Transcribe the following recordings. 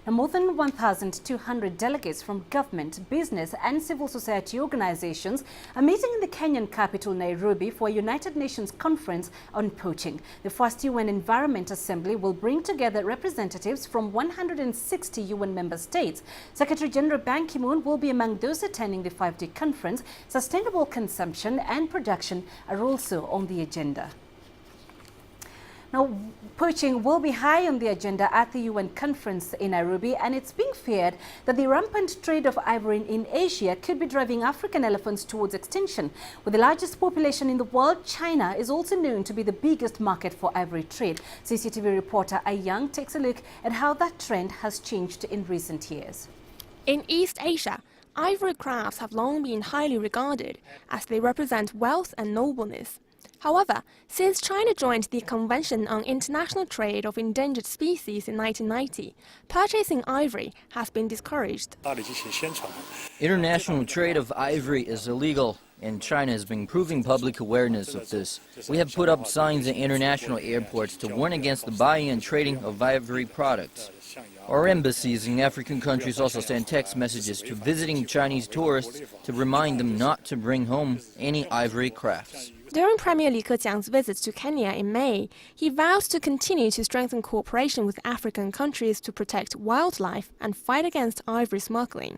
Now, more than 1,200 delegates from government, business and civil society organizations are meeting in the Kenyan capital, Nairobi, for a United Nations conference on poaching. The first UN Environment Assembly will bring together representatives from 160 UN member states. Secretary General Ban Ki-moon will be among those attending the 5-day conference. Sustainable consumption and production are also on the agenda. Now, poaching will be high on the agenda at the UN conference in Nairobi, and it's being feared that the rampant trade of ivory in Asia could be driving African elephants towards extinction. With the largest population in the world, China is also known to be the biggest market for ivory trade. CCTV reporter Young takes a look at how that trend has changed in recent years. In East Asia, ivory crafts have long been highly regarded as they represent wealth and nobleness. However, since China joined the Convention on International Trade of Endangered Species in 1990, purchasing ivory has been discouraged. International trade of ivory is illegal, and China has been improving public awareness of this. We have put up signs at international airports to warn against the buying and trading of ivory products. Our embassies in African countries also send text messages to visiting Chinese tourists to remind them not to bring home any ivory crafts. During Premier Li Keqiang's visit to Kenya in May, he vows to continue to strengthen cooperation with African countries to protect wildlife and fight against ivory smuggling.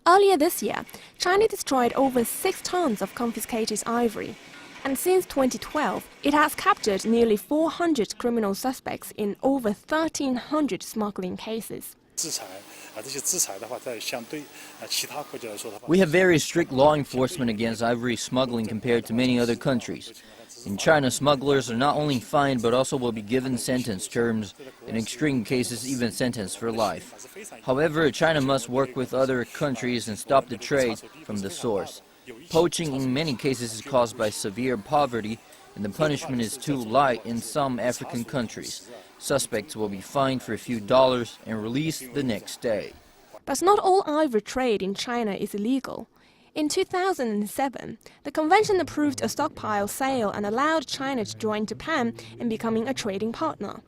Earlier this year, China destroyed over 6 tons of confiscated ivory. And since 2012, it has captured nearly 400 criminal suspects in over 1,300 smuggling cases. We have very strict law enforcement against ivory smuggling compared to many other countries. In China, smugglers are not only fined but also will be given sentence terms, in extreme cases even sentenced for life. However, China must work with other countries and stop the trade from the source. Poaching in many cases is caused by severe poverty, and the punishment is too light in some African countries. Suspects will be fined for a few dollars and released the next day. But not all ivory trade in China is illegal. In 2007, the convention approved a stockpile sale and allowed China to join Japan in becoming a trading partner.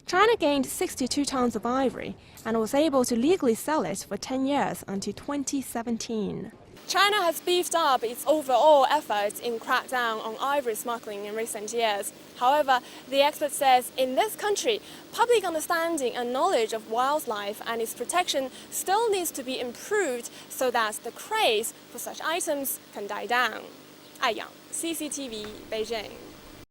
China gained 62 tons of ivory and was able to legally sell it for 10 years until 2017. China has beefed up its overall efforts in crackdown on ivory smuggling in recent years. However, the expert says in this country, public understanding and knowledge of wildlife and its protection still needs to be improved so that the craze for such items can die down. Yang, CCTV, Beijing.